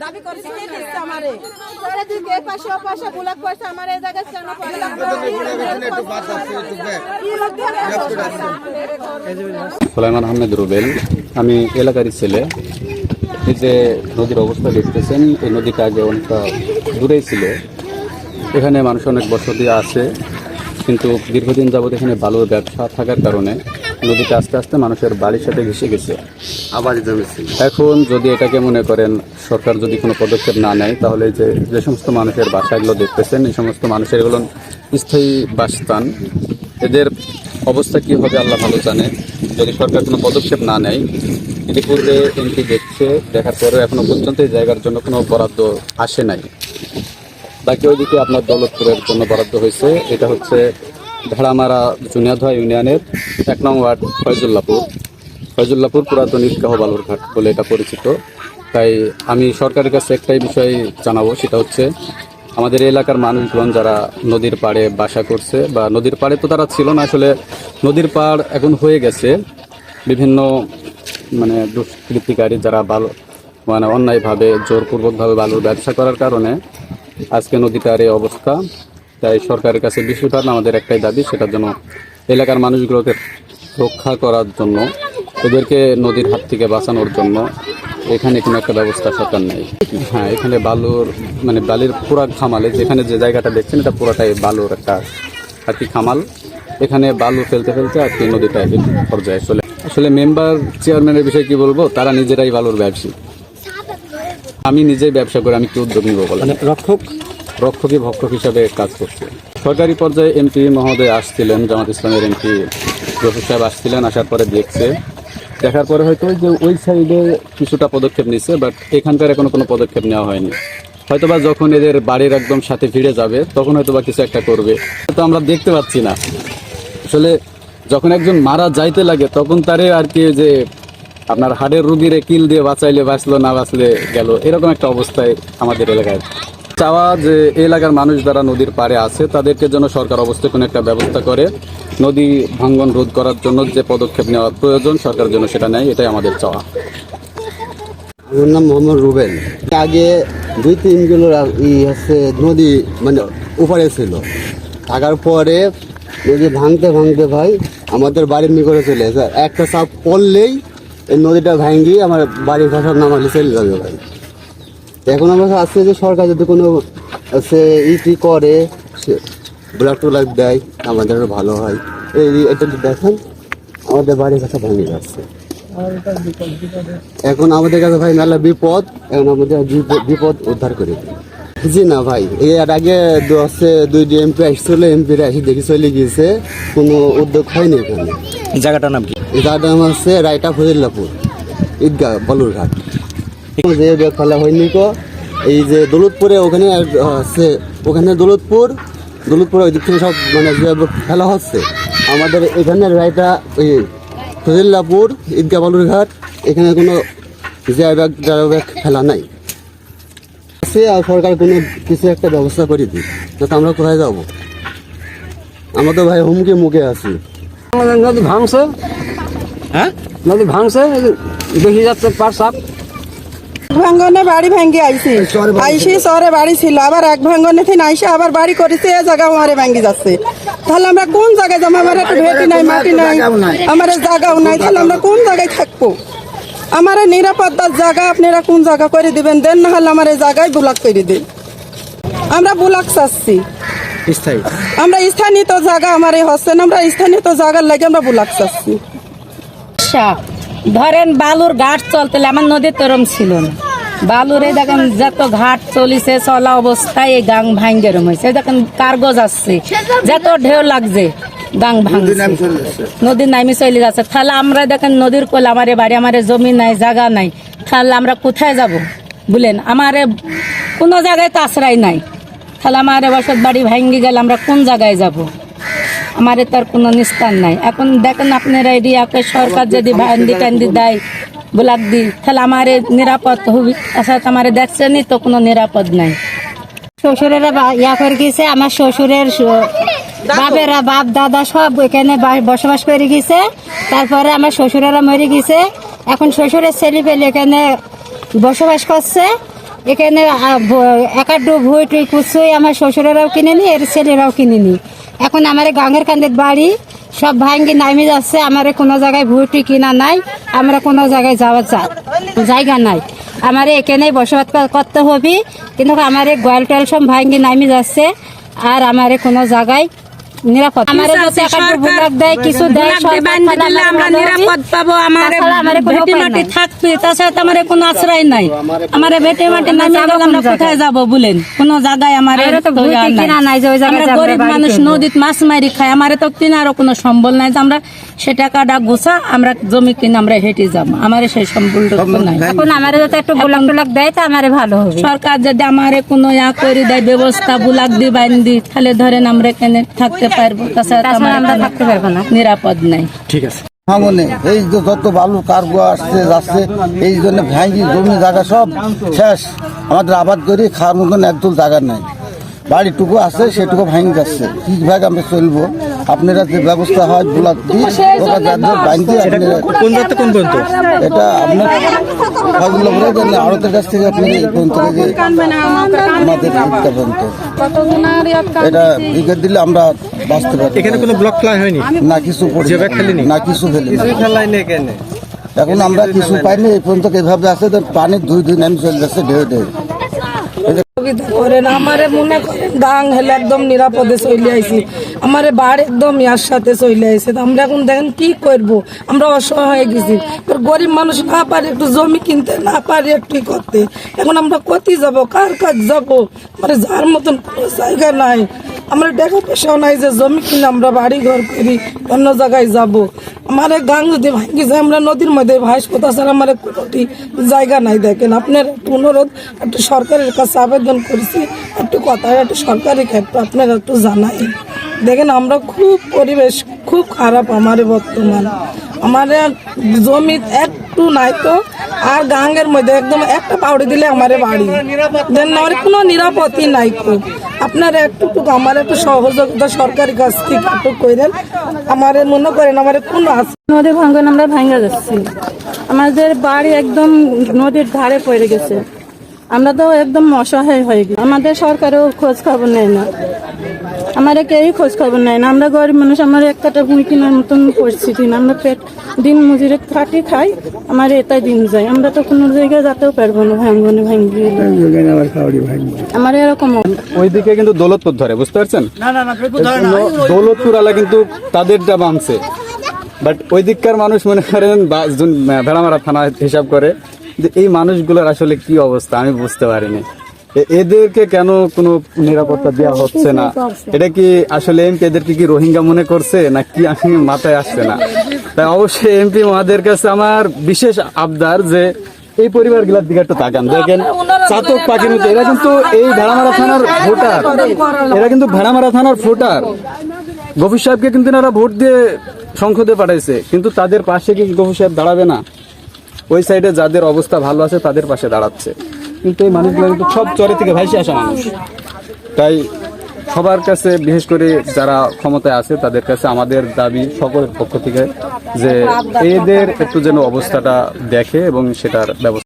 দাবি করছে কি দিচ্ছে আমারে চারিদিকে পাশে পাশে ব্লক করছে আমার এই জায়গায় কেন সুলাইমান আহমেদ রুবেল, আমি এলাকারই ছেলে। এই যে নদীর অবস্থা দেখতেছেন, এই নদীটা আগে অনেকটা দূরেই ছিল। এখানে মানুষ অনেক বসতি আছে, কিন্তু দীর্ঘদিন যাবত এখানে বালুর ব্যবসা থাকার কারণে নদীটা আস্তে আস্তে মানুষের বাড়ির সাথে ঘেঁষে গেছে। এখন যদি এটাকে মনে করেন সরকার যদি কোনো পদক্ষেপ না নেয়, তাহলে যে সমস্ত মানুষের বাসাগুলো দেখতেছেন, এই সমস্ত মানুষের এগুলো স্থায়ী বাসস্থান, এদের অবস্থা কি হবে আল্লাহ ভালো জানে। যদি সরকার কোনো পদক্ষেপ না নেয়, ইতিপূর্বে এমপি দেখছে, দেখার পরেও এখনো পর্যন্ত এই জায়গার জন্য কোনো বরাদ্দ আসে নাই। বাকি ওইদিকে আপনার দৌলতপুরের জন্য বরাদ্দ হয়েছে। এটা হচ্ছে ভেড়ামারা জুনিয়াধোয়া ইউনিয়নের 1 নং ওয়ার্ড ফয়জুল্লাপুর পুরাতন ঈদগাহ বালুরঘাট বলে এটা পরিচিত। তাই আমি সরকারের কাছে একটাই বিষয় জানাবো, সেটা হচ্ছে আমাদের এলাকার মানুষজন যারা নদীর পাড়ে বাসা করছে, বা নদীর পাড়ে তো তারা ছিল না, আসলে নদীর পাড় এখন হয়ে গেছে বিভিন্ন দুষ্কৃতিকারী যারা অন্যায়ভাবে জোরপূর্বকভাবে বালুর ব্যবসা করার কারণে আজকে নদীটার এই অবস্থা। তাই সরকারের কাছে বিশেষভাবে আমাদের একটাই দাবি, সেটার জন্য এলাকার মানুষগুলোকে রক্ষা করার জন্য, ওদেরকে নদীর হাত থেকে বাঁচানোর জন্য এখানে কোনো একটা ব্যবস্থা সরকার নেই। হ্যাঁ, এখানে বালির পুরা খামালে, যেখানে যে জায়গাটা দেখছেন এটা পুরাটাই বালুর একটা আর কি খামাল। এখানে বালু ফেলতে ফেলতে আর কি নদীটা এই পর্যায়ে আসলে মেম্বার চেয়ারম্যানের বিষয়ে কি বলবো, তারা নিজেরাই বালুর ব্যবসায়ী। আমি নিজেই ব্যবসা করে আমি কি উদ্যোগ নিব বলে, রক্ষকই ভক্ষক হিসাবে কাজ করছে। সরকারি পর্যায়ে এমপি মহোদয় আসছিলেন, জামাত ইসলামের এমপি রফিক সাহেব আসছিলেন, আসার পরে দেখার পরে হয়তো ওই সাইডে কিছুটা পদক্ষেপ নিচ্ছে, বাট এখানকার এখনো কোনো পদক্ষেপ নেওয়া হয়নি। হয়তোবা যখন এদের বাড়ির একদম সাথে ভিড়ে যাবে তখন হয়তোবা কিছু একটা করবে, তো আমরা দেখতে পাচ্ছি না। আসলে যখন একজন মারা যাইতে লাগে তখন তারে আর কি যে আপনার হাড়ের রুগীরে কিল দিয়ে বাঁচাইলে বাঁচলো, না বাঁচলে গেল, এরকম একটা অবস্থায় আমাদের এলাকায়। চাওয়া যে এলাকার মানুষ যারা নদীর পাড়ে আছে তাদেরকে যেন সরকার অবশ্যই কোনো একটা ব্যবস্থা করে নদী ভাঙ্গন রোধ করার জন্য যে পদক্ষেপ নেওয়ার প্রয়োজন সরকার যেন সেটা নেয়, এটাই আমাদের চাওয়া। আমার নাম মোহাম্মদ রুবেল। আগে 2-3 কিলো নদী উপরে ছিল, থাকার পরে নদী ভাঙতে ভাঙতে ভাই আমাদের বাড়ির নিকটে চলে এসে একটা চাপ পড়লেই এই নদীটা ভাঙ্গি আমার বাড়ির ভাষার নামালে চলে যাবে ভাই। এখন আমার আছে যে সরকার যদি কোনো করে ব্লক টোলাক দেয় আমাদের ভালো হয়। এটা দেখেন আমাদের বাড়ির কাছে ভাঙে যাচ্ছে, এখন আমাদের কাছে ভাই মেলা বিপদ। এখন আমাদের বিপদ উদ্ধার করে দিই। জি না ভাই, এর আগে 2 এমপি আসছিল, এমপিরা এসে দেখে চলে গিয়েছে, কোনো উদ্যোগ হয়নি এখানে। জায়গাটার নাম কি? জায়গাটার নাম হচ্ছে রায়টা ফজল্লাপুর ঈদগাহ বালুরঘাট। যে ফেলা হয়নি কো, এই যে দৌলতপুরে ওখানে আছে, ওখানে দৌলতপুর ওই দিক থেকে সব ফেলা হচ্ছে। আমাদের এখানে রায়টা ওই ফজল্লাপুর ঈদগাহ বালুরঘাট এখানে কোনো ব্যাগ ফেলা নাই। আর সরকার কোনো কিছু একটা ব্যবস্থা করে দিই, যাতে আমরা কোথায় যাবো? আমরা তো ভাই হুমকি মুখে আছি। নদী ভাঙছে, হ্যাঁ নদী ভাঙছে, দেখে যাচ্ছে পার সাপ ভাঙ্গনে বাড়ি ভেঙে আইসি শহরে বাড়ি ছিল, আবার এক ভাঙ্গনে থেকে আইসে আবার বাড়ি করেছে, এ জায়গা আমারে ভেঙে যাচ্ছে। তাহলে আমরা কোন জায়গায় যাবো? আমার একটা ভেটি নাই, মাটি নাই, আমার জায়গাও নাই, তাহলে আমরা কোন জায়গায় থাকবো? আমার নিরাপত্তার জায়গা আপনারা কোন জায়গা করে দিবেন, দেন না হলে আমার এই জায়গায় ব্লক করে দিন। আমরা ব্লক চাচ্ছি, আমরা স্থানীয় জায়গা আমার হচ্ছে না, আমরা স্থানীয় জায়গার লাগে আমরা ব্লক চাচ্ছি। ধরেন বালুর ঘাট চলতে আমার নদীর তরম ছিল না, বালুরে দেখেন যত ঘাট চলিছে চলা অবস্থায় এই গাং ভাঙ্গে রম হয়েছে। দেখেন কার্গজ আসছে, যত ঢেউ লাগছে গাং ভাঙছে, নদীর নামি চলে যাচ্ছে। তাহলে আমরা দেখেন নদীর কোল, আমার বাড়ি, আমার জমি নাই, জায়গা নাই, তাহলে আমরা কোথায় যাব বলেন? আমার কোনো জায়গায় তো আশ্রয় নাই, তাহলে আমার বসত বাড়ি ভাঙ্গি গেলে আমরা কোন জায়গায় যাব? আমার তার কোনো নিস্তার নাই। এখন দেখেন আপনারা এরিয়াকে সরকার যদি ভান্ডি টান্ডি দেয় ব্লক দি, তাহলে আমার নিরাপদ হবি। তাছাড়া আমার দেখছেনই তো কোনো নিরাপদ নাই। শ্বশুরেরা ইয়া করে গেছে, আমার শ্বশুরের বাপেরা বাপ দাদা সব এখানে বসবাস করে গেছে। তারপরে আমার শ্বশুরেরা মরে গেছে, এখন শ্বশুরের ছেলে পেলে এখানে বসবাস করছে। এখানে একাডু ভুই টুই কুচুই আমার শ্বশুরেরাও কিনেনি, এর ছেলেরাও কিনেনি। এখন আমার গাঙ্গের কান্দের বাড়ি সব ভাঙ্গি নামি যাচ্ছে, আমার কোনো জায়গায় ভুই টুই কিনা নাই, আমরা কোনো জায়গায় যাওয়ার জায়গা নাই। আমার এখানে বসবাস করতে হবে, কিন্তু আমার গোয়াল টোয়াল সব ভাঙ্গি নামি যাচ্ছে, আর আমার কোনো জায়গায় নিরাপদ আমার দেয় কিছু দেয়, আমরা নিরাপদ পাবো, আমার ভেটি মাটি থাকবে। তাছাড়া আমার কোনো আশ্রয় নাই, আমার ভেটি মাটি নাই, আমরা কোথায় যাবো বলেন? কোনো জায়গায় আমার গরিব মানুষ নদীত মাছ মারি খায়, আমার তো কেনারও কোনো সম্বল নাই যে আমরা সে টাকাটা গোছা আমরা জমি কিনে আমরা হেঁটে যাবো, আমার সেই সম্বল নাই। এখন আমার যাতে একটু বুলাক টুলাক দেয় তো আমার ভালো হবে। সরকার যদি আমার কোনো ইয়া করে দেয় ব্যবস্থা, বুলাক দি বাইন্দি, তাহলে ধরেন আমরা এখানে থাকতে পারবো। তাছাড়া আমরা থাকতে পারবো না, নিরাপদ নাই। ঠিক আছে। ভাঙনে এই যে যত বালু কার্গো আসছে যাচ্ছে, এই জন্য ভাঙি জমি জায়গা সব শেষ। আমাদের আবাদ করি খাওয়ার মতন একদম জায়গা নাই, বাড়িটুকু আছে সেটুকু ভাঙি যাচ্ছে। কিভাবে আমরা চলবো? আপনারা যে ব্যবস্থা হয় ব্লক দিয়ে বাইন্দি, কোন জায়গা কোন পর্যন্ত? এটা আপনার সবগুলো বলে দেন আড়তের কাছ থেকে আপনি এই পর্যন্ত থেকে আমাদের পর্যন্ত এটা বিকেট দিলে আমরা বাঁচতে পারি। এখানে কোনো ব্লক ফ্লাই হয়নি? না কিছু পড়ে ফেলেনি? না কিছু ফেলেনি। এখন আমরা কিছু পাইনি, এই পর্যন্ত এভাবে আছে পানি ধুই নামি চলে যাচ্ছে ঢেউ ঢেউ। করেন আমারে মনে করেন গাং হেলে একদম নিরাপদে চলে আইছি, আমার বাড়ি একদম ইয়ার সাথে চলে আইছে। আমরা এখন দেখেন কি করব, আমরা অসহায় হয়ে গেছি। গরিব মানুষ না পারে একটু জমি কিনতে, না পারে একটু করতে, এখন আমরা কোথায় যাব, কার কাজ যাব? মানে যার মতন কোনো জায়গা নাই, আমরা টাকা পয়সাও নাই যে জমি কিনে আমরা বাড়ি ঘর করি অন্য জায়গায় যাব। আমার গাং যদি ভাঙি যায় আমরা নদীর মধ্যে ভাসবো, তাছাড়া আমার কোনোটি জায়গা নাই। দেখেন আপনার একটু অনুরোধ, একটু সরকারের কাছে আবেদন করছি, একটু কথা একটু সরকারি ক্ষেত্রে আপনারা একটু জানাই। দেখেন আমরা খুব পরিবেশ খুব খারাপ আমার বর্তমান, আমার জমি একটু নাই তো, আর গাঙ্গের মধ্যে একদম একটা পাউড়ি দিলে আমার বাড়ি দেন, আমার কোনো নিরাপত্তা নাই। খুব আপনারা একটু আমার একটু সহযোগিতা সরকারি কাছ থেকে একটু করেন, আমার মনে করেন আমার কোনো আছে। নদী ভাঙ্গন আমরা ভাঙ্গা যাচ্ছি, আমাদের বাড়ি একদম নদীর ধারে পড়ে গেছে, আমরা তো একদম অসহায় হয়ে গেছি। আমাদের সরকারও খোঁজ খবর নেয় না, আমাদের কেউই খোঁজ খবর নেয় না। আমরা গরিব মানুষ, আমার এক কাটা ভূমি কেনার মতন পরিস্থিতি না, আমরা পেট দিন মজুরে খাটি খাই, আমার এটাই দিন যায়। আমরা তো কোনো জায়গায় যেতেও পারবো না, ভাঙ্গনে ভাঙ্গি আমার এরকম। ওইদিকে কিন্তু দৌলতপুর ধরে, বুঝতে পারছেন? দৌলতপুর আলা কিন্তু তাদেরটা বাঁধছে, বাট ওই দিককার মানুষ মনে করেন ভেড়ামারা থানা হিসাব করে যে এই মানুষগুলোর আসলে কি অবস্থা আমি বুঝতে পারিনি। এদেরকে কেন কোনো নিরাপত্তা দেওয়া হচ্ছে না? এটা কি আসলে এমপি এদেরকে কি রোহিঙ্গা মনে করছে না কি, আমি মাথায় আসছে না। তাই অবশ্যই এমপি মহাদের কাছে আমার বিশেষ আবদার যে এই পরিবারগুলোর দিকে একটু তাকান। দেখেন চাতক পাখির মতো এরা কিন্তু এই ভেড়ামারা থানার ভোটার, এরা কিন্তু ভেড়ামারা থানার ভোটার। গফুর সাহেবকে কিন্তু এরা ভোট দিয়ে সংসদে পাঠাইছে, কিন্তু তাদের পাশে কি গফুর সাহেব দাঁড়াবে না? ওই সাইডে যাদের অবস্থা ভালো আছে তাদের পাশে দাঁড়াচ্ছে, কিন্তু এই মানুষগুলো কিন্তু সব চরে থেকে ভাইসে আসা মানুষ। তাই সবার কাছে বিশেষ করে যারা ক্ষমতায় আছে তাদের কাছে আমাদের দাবি সকলের পক্ষ থেকে যে এদের একটু যেন অবস্থাটা দেখে এবং সেটার ব্যবস্থা